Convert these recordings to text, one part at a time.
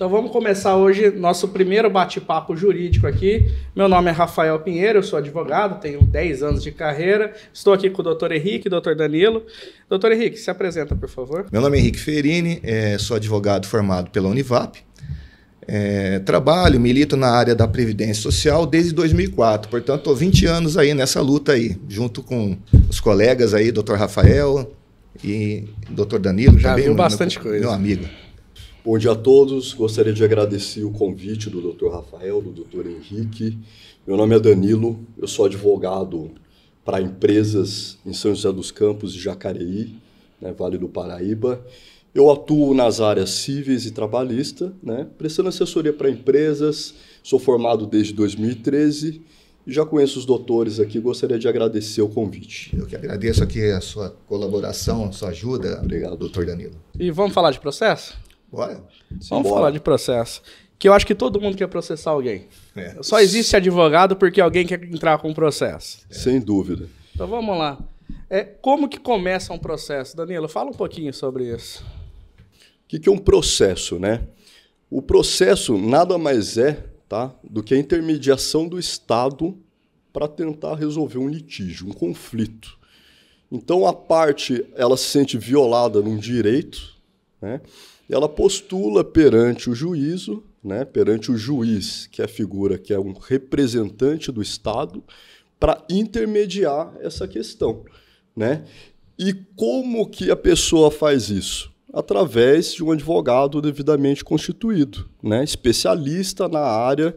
Então vamos começar hoje nosso primeiro bate-papo jurídico aqui. Meu nome é Rafael Pinheiro, eu sou advogado, tenho 10 anos de carreira. Estou aqui com o Dr. Henrique e o Dr. Danilo. Dr. Henrique, se apresenta, por favor. Meu nome é Henrique Ferini, sou advogado formado pela Univap. Trabalho, milito na área da Previdência Social desde 2004, portanto estou 20 anos aí nessa luta aí, junto com os colegas aí, Dr. Rafael e Dr. Danilo. Já também, viu bastante coisa. Meu amigo. Bom dia a todos, gostaria de agradecer o convite do Dr. Rafael, do Dr. Henrique. Meu nome é Danilo, eu sou advogado para empresas em São José dos Campos e Jacareí, né, Vale do Paraíba. Eu atuo nas áreas cíveis e trabalhista, né, prestando assessoria para empresas, sou formado desde 2013 e já conheço os doutores aqui, gostaria de agradecer o convite. Eu que agradeço aqui a sua colaboração, a sua ajuda. Obrigado, doutor Danilo. E vamos falar de processo? Bora? Vamos falar de processo. Que eu acho que todo mundo quer processar alguém. Só existe advogado porque alguém quer entrar com um processo. Sem dúvida. Então vamos lá. Como que começa um processo? Danilo, fala um pouquinho sobre isso. O que é um processo, né? O processo nada mais é, tá, do que a intermediação do Estado para tentar resolver um litígio, um conflito. Então a parte ela se sente violada num direito, né? Ela postula perante o juízo, né, perante o juiz, que é a figura que é um representante do Estado, para intermediar essa questão, né? E como que a pessoa faz isso? Através de um advogado devidamente constituído, né, especialista na área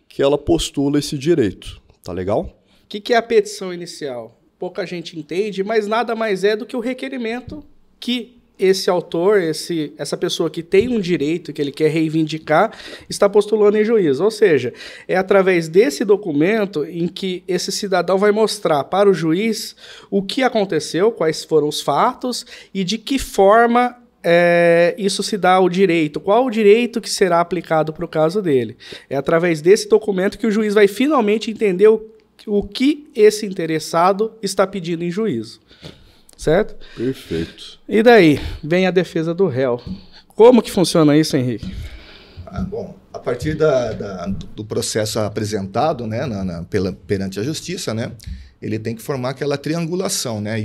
que ela postula esse direito. Tá legal? O que é a petição inicial? Pouca gente entende, mas nada mais é do que o requerimento que esse autor, essa pessoa que tem um direito que ele quer reivindicar, está postulando em juízo. Ou seja, é através desse documento em que esse cidadão vai mostrar para o juiz o que aconteceu, quais foram os fatos e de que forma isso se dá ao direito, qual o direito que será aplicado para o caso dele. É através desse documento que o juiz vai finalmente entender o que esse interessado está pedindo em juízo. Certo? Perfeito. E daí, vem a defesa do réu. Como que funciona isso, Henrique? Bom, a partir do processo apresentado, né, perante a justiça, né, ele tem que formar aquela triangulação, né, e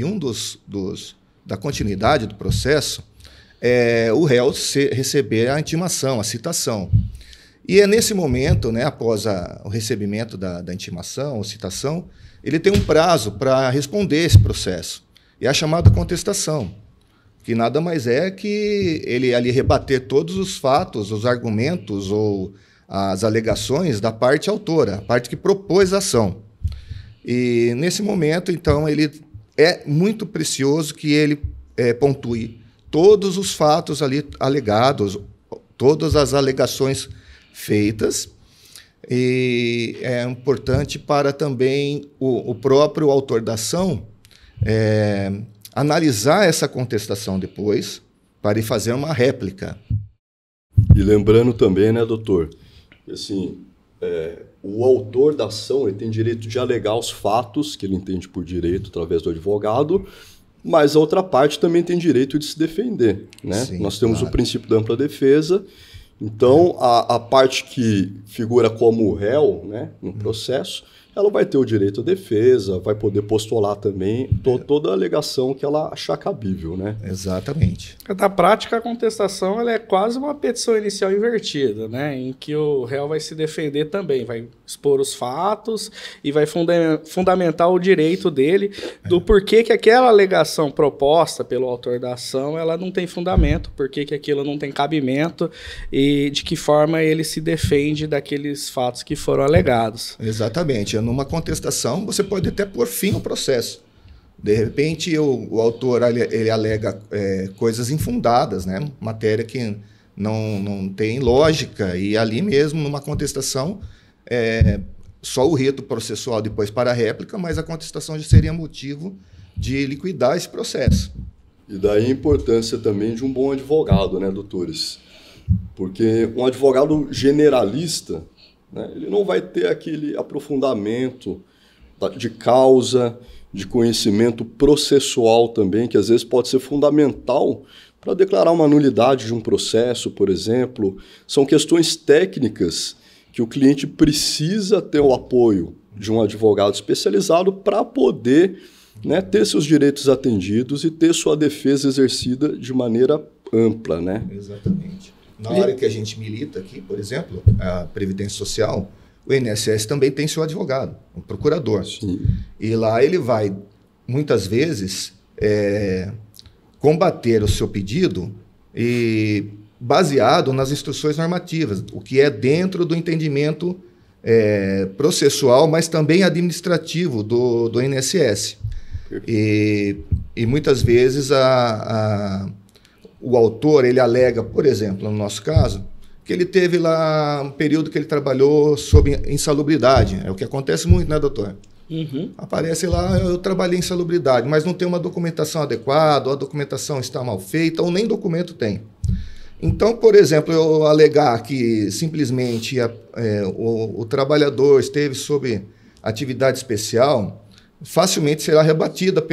da continuidade do processo é o réu receber a intimação, a citação. E é nesse momento, né, após o recebimento da intimação ou citação, ele tem um prazo para responder esse processo. É a chamada contestação, que nada mais é que ele ali rebater todos os fatos, os argumentos ou as alegações da parte autora, a parte que propôs a ação. E nesse momento, então, ele é muito precioso que ele pontue todos os fatos ali alegados, todas as alegações feitas, e é importante para também o próprio autor da ação analisar essa contestação depois para ir fazer uma réplica. E lembrando também, né, doutor, que assim, o autor da ação ele tem direito de alegar os fatos que ele entende por direito através do advogado, mas a outra parte também tem direito de se defender, né? Sim, nós temos claro. O princípio da ampla defesa, então a parte que figura como réu, né, no processo, ela vai ter o direito à defesa, vai poder postular também toda a alegação que ela achar cabível, né? Exatamente. Na prática, a contestação ela é quase uma petição inicial invertida, né? Em que o réu vai se defender também, vai expor os fatos e vai fundamentar o direito dele do porquê que aquela alegação proposta pelo autor da ação ela não tem fundamento, porquê que aquilo não tem cabimento e de que forma ele se defende daqueles fatos que foram alegados. Exatamente. Numa contestação, você pode até pôr fim ao processo. De repente, o autor ele alega coisas infundadas, né? Matéria que não tem lógica, e ali mesmo, numa contestação, só o rito processual depois para a réplica, mas a contestação já seria motivo de liquidar esse processo. E daí a importância também de um bom advogado, né, doutores? Porque um advogado generalista, né, ele não vai ter aquele aprofundamento de causa, de conhecimento processual também, que às vezes pode ser fundamental para declarar uma nulidade de um processo, por exemplo. São questões técnicas que o cliente precisa ter o apoio de um advogado especializado para poder, né, ter seus direitos atendidos e ter sua defesa exercida de maneira ampla, né? Exatamente. Na hora que a gente milita aqui, por exemplo, a Previdência Social, o INSS também tem seu advogado, um procurador. Sim. E lá ele vai, muitas vezes, combater o seu pedido e baseado nas instruções normativas, o que é dentro do entendimento processual, mas também administrativo do INSS. E muitas vezes o autor ele alega, por exemplo, no nosso caso, que ele teve lá um período que ele trabalhou sob insalubridade. É o que acontece muito, né, doutor? Uhum. Aparece lá, eu trabalhei em insalubridade, mas não tem uma documentação adequada, ou a documentação está mal feita, ou nem documento tem. Então, por exemplo, eu alegar que simplesmente o trabalhador esteve sob atividade especial, facilmente será rebatida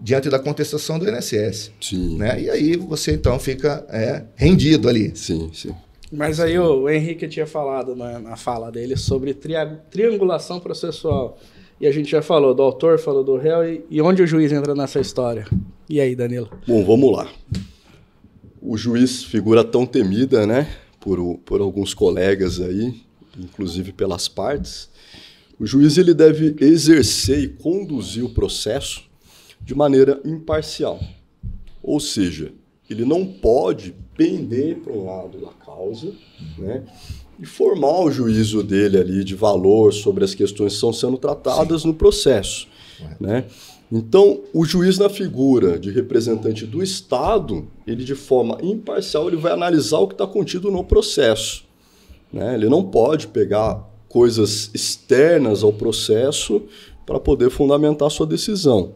diante da contestação do INSS. Sim. Né? E aí você, então, fica rendido ali. Sim, sim. Mas aí o Henrique tinha falado na fala dele sobre triangulação processual. E a gente já falou do autor, falou do réu, e onde o juiz entra nessa história? E aí, Danilo? Bom, vamos lá. O juiz, figura tão temida, né, por alguns colegas aí, inclusive pelas partes, o juiz ele deve exercer e conduzir o processo de maneira imparcial. Ou seja, ele não pode pender para um lado da causa, né, e formar o juízo dele ali de valor sobre as questões que estão sendo tratadas no processo, né? Então, o juiz na figura de representante do Estado, ele de forma imparcial, ele vai analisar o que está contido no processo, né? Ele não pode pegar coisas externas ao processo para poder fundamentar sua decisão,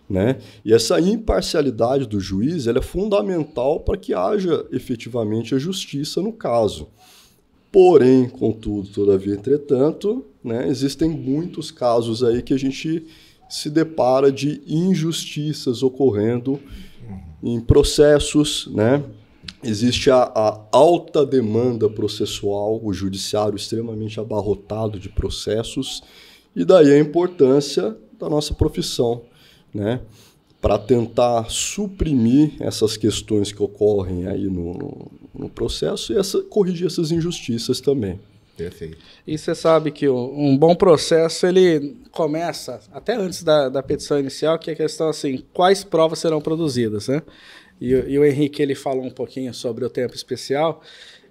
né? E essa imparcialidade do juiz ela é fundamental para que haja efetivamente a justiça no caso. Porém, contudo, todavia, entretanto, né, existem muitos casos aí que a gente se depara de injustiças ocorrendo em processos, né? Existe a alta demanda processual, o judiciário extremamente abarrotado de processos, e daí a importância da nossa profissão, né? Para tentar suprimir essas questões que ocorrem aí no processo e corrigir essas injustiças também. Perfeito. E você sabe que um bom processo, ele começa até antes da petição inicial, que é a questão assim, quais provas serão produzidas, né? E o Henrique, ele falou um pouquinho sobre o tempo especial,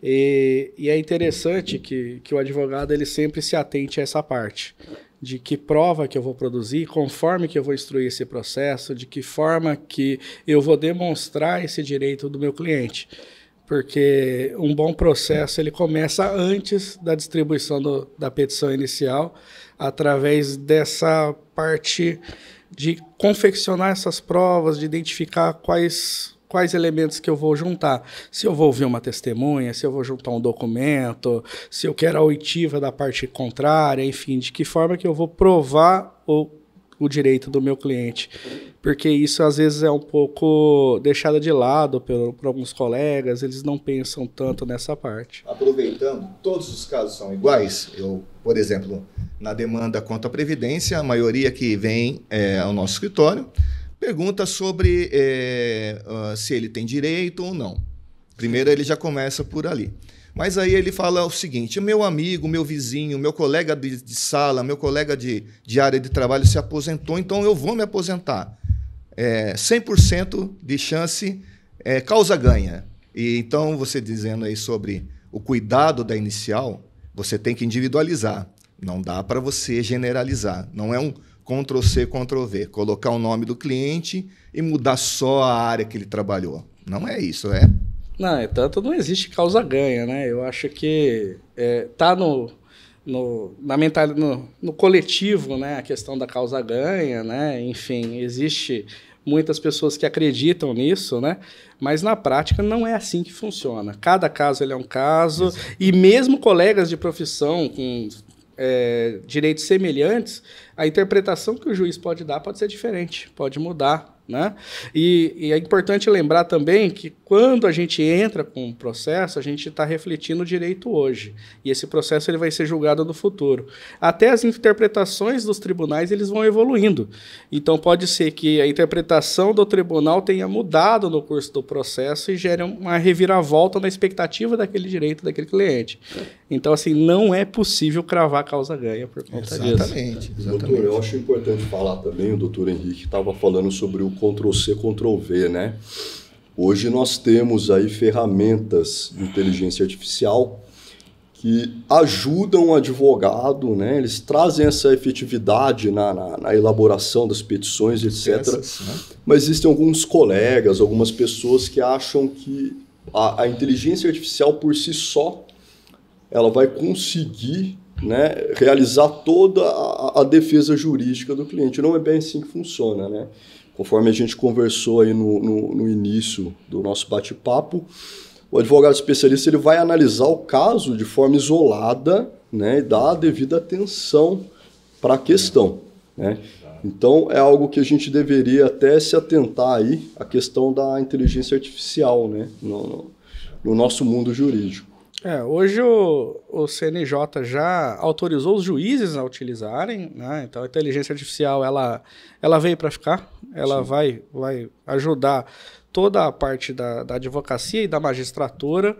e é interessante que o advogado, ele sempre se atente a essa parte, de que prova que eu vou produzir, conforme que eu vou instruir esse processo, de que forma que eu vou demonstrar esse direito do meu cliente. Porque um bom processo ele começa antes da distribuição da petição inicial, através dessa parte de confeccionar essas provas, de identificar quais elementos que eu vou juntar. Se eu vou ouvir uma testemunha, se eu vou juntar um documento, se eu quero a oitiva da parte contrária, enfim, de que forma que eu vou provar o direito do meu cliente. Porque isso, às vezes, é um pouco deixado de lado por alguns colegas, eles não pensam tanto nessa parte. Aproveitando, todos os casos são iguais. Por exemplo, na demanda contra a Previdência, a maioria que vem ao nosso escritório pergunta sobre se ele tem direito ou não. Primeiro, ele já começa por ali. Mas aí ele fala o seguinte: meu amigo, meu vizinho, meu colega de sala, meu colega de área de trabalho se aposentou, então eu vou me aposentar. 100% de chance, causa ganha. E então, você dizendo aí sobre o cuidado da inicial, você tem que individualizar. Não dá para você generalizar. Não é um Ctrl+C, Ctrl+V. Colocar o nome do cliente e mudar só a área que ele trabalhou. Não é isso, Não, tanto não existe causa-ganha, né? Eu acho que tá no coletivo, né, a questão da causa-ganha, né? Enfim, existe muitas pessoas que acreditam nisso, né? Mas na prática não é assim que funciona. Cada caso ele é um caso. Exato. E mesmo colegas de profissão com direitos semelhantes, a interpretação que o juiz pode dar pode ser diferente, pode mudar. né? E é importante lembrar também que quando a gente entra com um processo, a gente está refletindo o direito hoje. E esse processo ele vai ser julgado no futuro. Até as interpretações dos tribunais eles vão evoluindo. Então pode ser que a interpretação do tribunal tenha mudado no curso do processo e gere uma reviravolta na expectativa daquele direito daquele cliente. Então, assim, não é possível cravar a causa ganha por conta disso. Exatamente. Doutor, eu acho importante falar também, o doutor Henrique estava falando sobre o Ctrl+C, Ctrl+V, né? Hoje nós temos aí ferramentas de inteligência artificial que ajudam o advogado, né? Eles trazem essa efetividade na elaboração das petições, etc. Né? Mas existem alguns colegas, algumas pessoas que acham que a inteligência artificial por si só ela vai conseguir, né, realizar toda a defesa jurídica do cliente. Não é bem assim que funciona, né? Conforme a gente conversou aí no início do nosso bate-papo, o advogado especialista ele vai analisar o caso de forma isolada, né, e dar a devida atenção para a questão, né? Então, é algo que a gente deveria até se atentar aí, a questão da inteligência artificial, né, no nosso mundo jurídico. Hoje o CNJ já autorizou os juízes a utilizarem, né? Então a inteligência artificial ela veio para ficar, ela vai ajudar toda a parte da advocacia e da magistratura,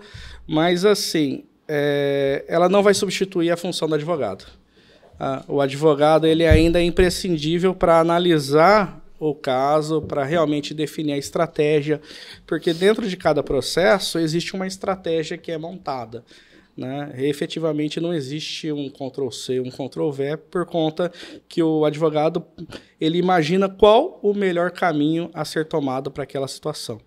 mas assim, ela não vai substituir a função do advogado. O advogado ele ainda é imprescindível para analisar o caso, para realmente definir a estratégia, porque dentro de cada processo existe uma estratégia que é montada, né? E, efetivamente não existe um Ctrl+C, um Ctrl+V, por conta que o advogado ele imagina qual o melhor caminho a ser tomado para aquela situação.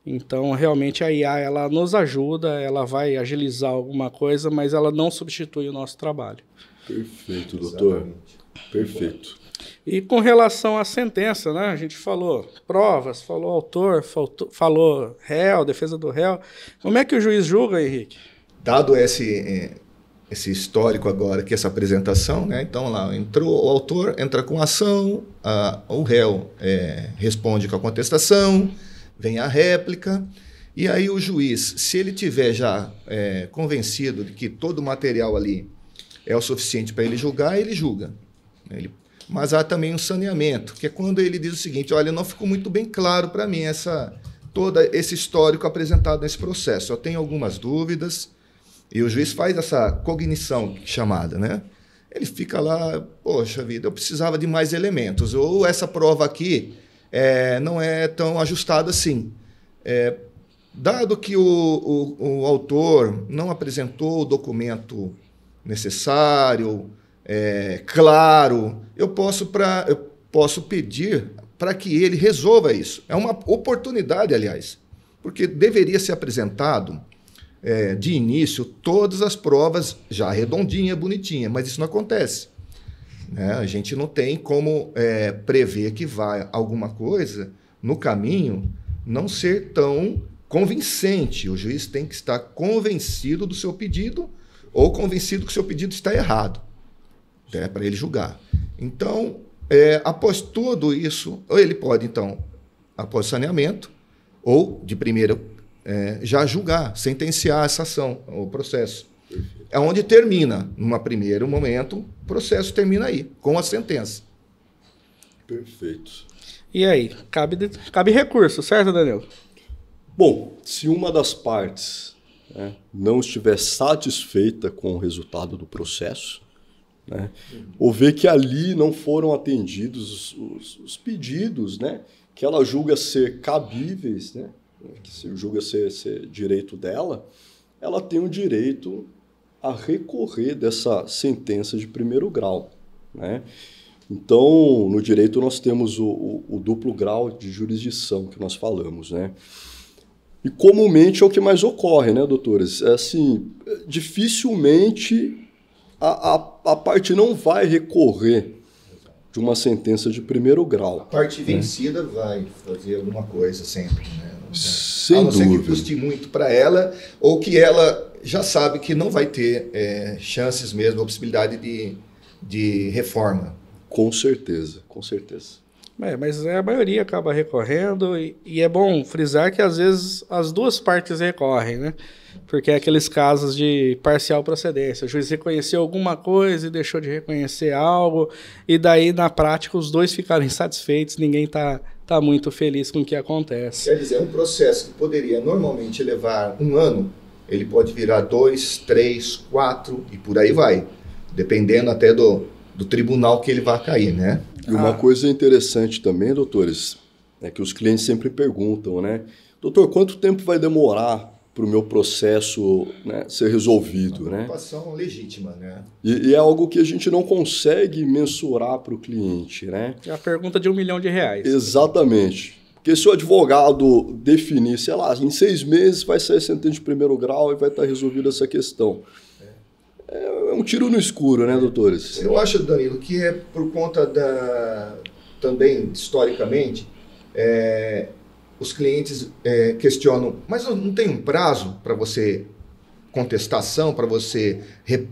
Então, realmente, a IA ela nos ajuda, ela vai agilizar alguma coisa, mas ela não substitui o nosso trabalho. Perfeito, doutor. Exatamente. Perfeito. E com relação à sentença, né? A gente falou provas, falou autor, falou réu, defesa do réu. Como é que o juiz julga, Henrique? Dado esse histórico agora, que essa apresentação, né? Então lá, entrou o autor, entra com a ação, o réu responde com a contestação, vem a réplica, e aí o juiz, se ele tiver já convencido de que todo o material ali é o suficiente para ele julgar, ele julga. Mas há também um saneamento, que é quando ele diz o seguinte: olha, não ficou muito bem claro para mim todo esse histórico apresentado nesse processo. Eu tenho algumas dúvidas, e o juiz faz essa cognição chamada, né? Ele fica lá, poxa vida, eu precisava de mais elementos, ou essa prova aqui não é tão ajustada assim. Dado que o autor não apresentou o documento necessário, claro, eu posso pedir para que ele resolva isso. É uma oportunidade, aliás, porque deveria ser apresentado de início todas as provas já redondinha, bonitinha, mas isso não acontece, né? A gente não tem como prever que vai alguma coisa no caminho não ser tão convincente. O juiz tem que estar convencido do seu pedido ou convencido que o seu pedido está errado, para ele julgar. Então, após tudo isso, ou ele pode, então, após saneamento, ou de primeira, já julgar, sentenciar essa ação, o processo. É onde termina, num primeiro momento, o processo termina aí, com a sentença. Perfeito. E aí, cabe recurso, certo, Daniel? Bom, se uma das partes não estiver satisfeita com o resultado do processo, né, ou ver que ali não foram atendidos os pedidos, né, que ela julga ser cabíveis, né, que julga ser direito dela, ela tem o direito a recorrer dessa sentença de primeiro grau, né? Então, no direito nós temos o duplo grau de jurisdição que nós falamos, né? E comumente é o que mais ocorre, né, doutores? Assim, dificilmente a parte não vai recorrer de uma sentença de primeiro grau. A parte vencida vai fazer alguma coisa sempre, né? Sem a não ser dúvida. que custe muito para ela, ou que ela já sabe que não vai ter chances mesmo, a possibilidade de reforma. Com certeza, com certeza. Mas a maioria acaba recorrendo e é bom frisar que às vezes as duas partes recorrem, né? Porque é aqueles casos de parcial procedência. O juiz reconheceu alguma coisa e deixou de reconhecer algo, e daí, na prática, os dois ficaram insatisfeitos, ninguém tá muito feliz com o que acontece. Quer dizer, um processo que poderia normalmente levar 1 ano, ele pode virar 2, 3, 4 e por aí vai, dependendo até do tribunal que ele vai cair, né? E uma coisa interessante também, doutores, é que os clientes sempre perguntam, né? Doutor, quanto tempo vai demorar para o meu processo, né, ser resolvido? Uma preocupação legítima, né? E é algo que a gente não consegue mensurar para o cliente, né? É a pergunta de R$1 milhão. Exatamente. Porque se o advogado definir, sei lá, em 6 meses vai sair sentença de primeiro grau e vai estar resolvida essa questão. É um tiro no escuro, né, doutores? Eu acho, Danilo, que é por conta também, historicamente, os clientes questionam, mas não tem um prazo para você contestação, para você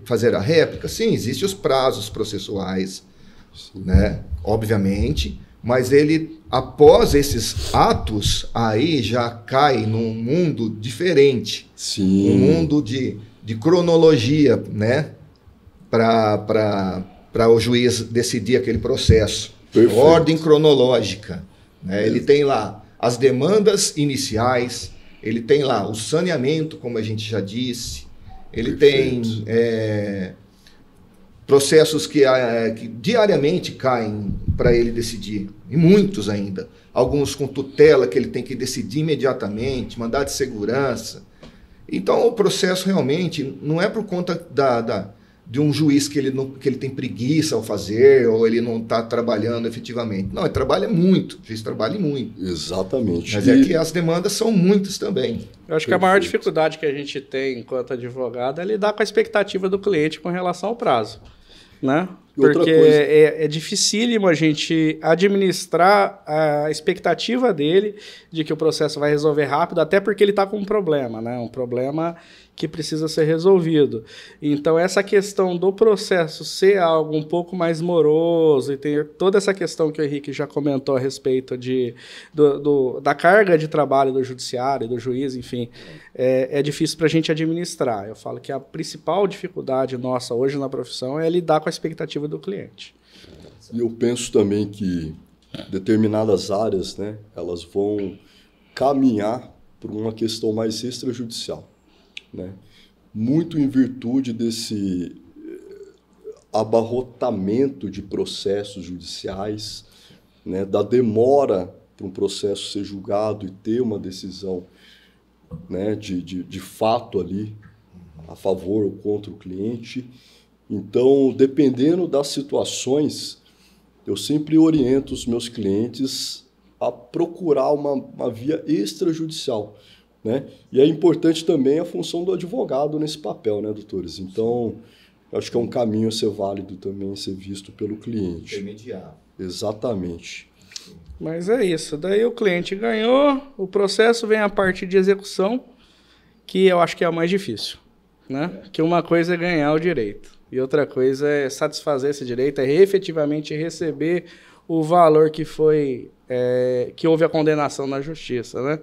fazer a réplica? Sim, existem os prazos processuais, né? Obviamente, mas ele, após esses atos, aí já cai num mundo diferente. Sim. Um mundo de cronologia, né? Para o juiz decidir aquele processo. Perfeito. Ordem cronológica, né? Ele tem lá as demandas iniciais, ele tem lá o saneamento, como a gente já disse, ele Perfeito. tem processos que diariamente caem para ele decidir, e muitos ainda. Alguns com tutela que ele tem que decidir imediatamente, mandado de segurança. Então, o processo realmente não é por conta de um juiz que ele tem preguiça ao fazer, ou ele não está trabalhando efetivamente. Não, ele trabalha muito, o juiz trabalha muito. Exatamente. Mas é que as demandas são muitas também. Eu acho que a maior dificuldade que a gente tem enquanto advogado é lidar com a expectativa do cliente com relação ao prazo, né? Porque é dificílimo a gente administrar a expectativa dele de que o processo vai resolver rápido, até porque ele está com um problema, né? Um problema que precisa ser resolvido. Então, essa questão do processo ser algo um pouco mais moroso e ter toda essa questão que o Henrique já comentou a respeito da carga de trabalho do judiciário, do juiz, enfim, é difícil para a gente administrar. Eu falo que a principal dificuldade nossa hoje na profissão é lidar com a expectativa do cliente. E eu penso também que determinadas áreas, né, elas vão caminhar por uma questão mais extrajudicial, né? Muito em virtude desse abarrotamento de processos judiciais, né, da demora para um processo ser julgado e ter uma decisão, né, de fato ali a favor ou contra o cliente. Então, dependendo das situações, eu sempre oriento os meus clientes a procurar uma via extrajudicial, né? E é importante também a função do advogado nesse papel, né, doutores? Então, eu acho que é um caminho a ser válido também, ser visto pelo cliente. Intermediar. Exatamente. Mas é isso. Daí o cliente ganhou, o processo vem a parte de execução, que eu acho que é a mais difícil, né? Que uma coisa é ganhar o direito e outra coisa é satisfazer esse direito, é efetivamente receber o valor que foi, que houve a condenação na justiça, né?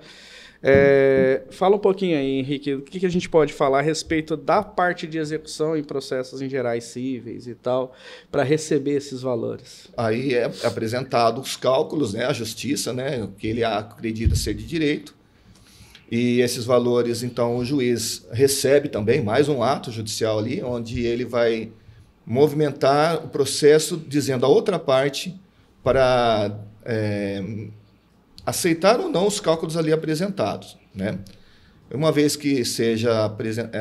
Fala um pouquinho aí, Henrique, o que a gente pode falar a respeito da parte de execução em processos em gerais cíveis e tal, para receber esses valores. Aí é apresentado os cálculos, né, à justiça, né, que ele acredita ser de direito, e esses valores, então, o juiz recebe também mais um ato judicial ali, onde ele vai movimentar o processo dizendo a outra parte para aceitar ou não os cálculos ali apresentados, né? Uma vez que seja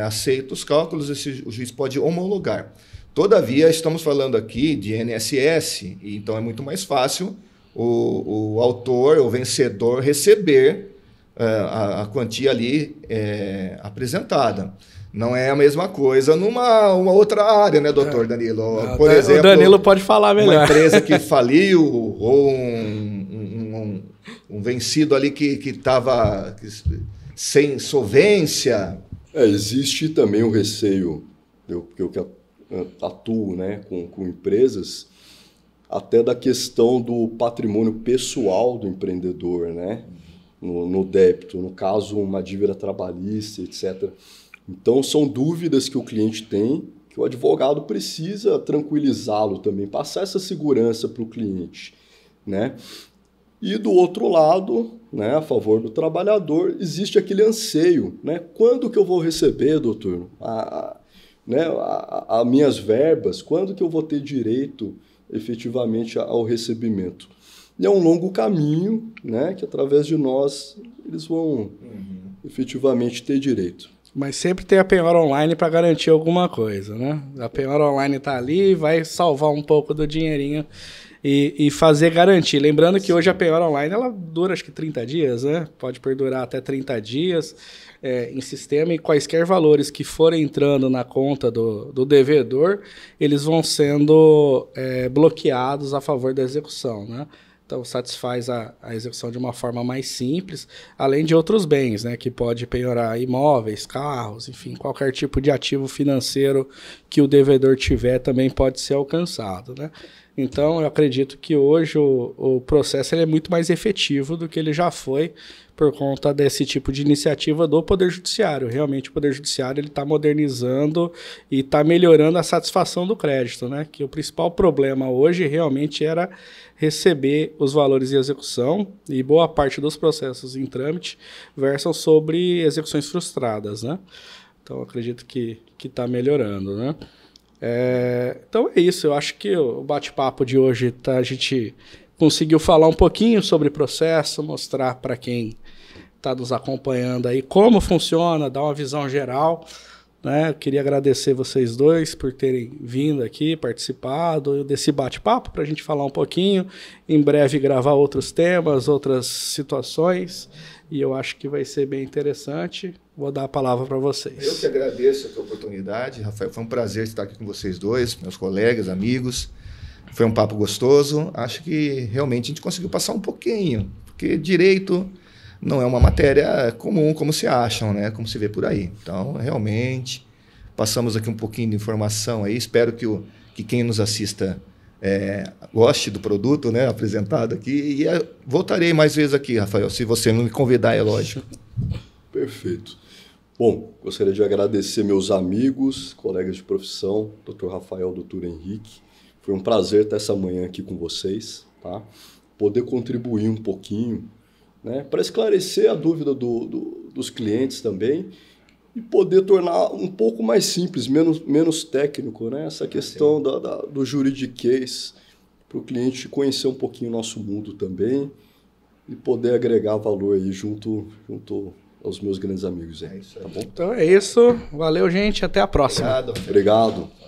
aceito os cálculos, o juiz pode homologar. Todavia, estamos falando aqui de INSS, então é muito mais fácil o autor, o vencedor, receber a quantia ali apresentada. Não é a mesma coisa numa outra área, né, doutor Danilo? Por exemplo, o Danilo pode falar melhor. Uma empresa que faliu ou um vencido ali que estava sem solvência. Existe também o receio, eu que atuo, né, com empresas, até da questão do patrimônio pessoal do empreendedor, né? No débito, no caso, uma dívida trabalhista, etc. Então, são dúvidas que o cliente tem, que o advogado precisa tranquilizá-lo também, passar essa segurança para o cliente, né? E do outro lado, né, a favor do trabalhador, existe aquele anseio, né? Quando que eu vou receber, doutor, as minhas verbas? Quando que eu vou ter direito efetivamente ao recebimento? E é um longo caminho, né, que através de nós eles vão efetivamente ter direito. Mas sempre tem a penhora online para garantir alguma coisa, né? A penhora online está ali, vai salvar um pouco do dinheirinho e fazer garantir. Lembrando que hoje a penhora online ela dura acho que 30 dias, né? Pode perdurar até 30 dias em sistema, e quaisquer valores que forem entrando na conta do devedor, eles vão sendo bloqueados a favor da execução, né? Então, satisfaz a execução de uma forma mais simples, além de outros bens, né, que pode penhorar imóveis, carros, enfim, qualquer tipo de ativo financeiro que o devedor tiver também pode ser alcançado, né? Então, eu acredito que hoje o processo ele é muito mais efetivo do que ele já foi por conta desse tipo de iniciativa do Poder Judiciário. Realmente, o Poder Judiciário está modernizando e está melhorando a satisfação do crédito, né? Que o principal problema hoje realmente era receber os valores em execução, e boa parte dos processos em trâmite versam sobre execuções frustradas, né? Então, acredito que está melhorando, né? Então é isso, eu acho que o bate-papo de hoje a gente conseguiu falar um pouquinho sobre processo, mostrar para quem está nos acompanhando aí como funciona, dar uma visão geral, né? Eu queria agradecer vocês dois por terem vindo aqui, participado desse bate-papo, para a gente falar um pouquinho, em breve gravar outros temas, outras situações, e eu acho que vai ser bem interessante. Vou dar a palavra para vocês. Eu que agradeço a tua oportunidade, Rafael. Foi um prazer estar aqui com vocês dois, meus colegas, amigos. Foi um papo gostoso. Acho que realmente a gente conseguiu passar um pouquinho, porque direito não é uma matéria comum, como se acham, né? Como se vê por aí. Então, realmente, passamos aqui um pouquinho de informação aí. Espero que quem nos assista goste do produto, né, apresentado aqui. E voltarei mais vezes aqui, Rafael, se você não me convidar, é lógico. Perfeito. Bom, gostaria de agradecer meus amigos, colegas de profissão, Dr. Rafael, Dr. Henrique. Foi um prazer estar essa manhã aqui com vocês, tá? Poder contribuir um pouquinho, né, para esclarecer a dúvida dos clientes também e poder tornar um pouco mais simples, menos técnico, né, essa questão do juridiquês, para o cliente conhecer um pouquinho o nosso mundo também e poder agregar valor aí junto aos meus grandes amigos. É isso aí. Tá bom? Então é isso. Valeu, gente. Até a próxima. Obrigado. Obrigado.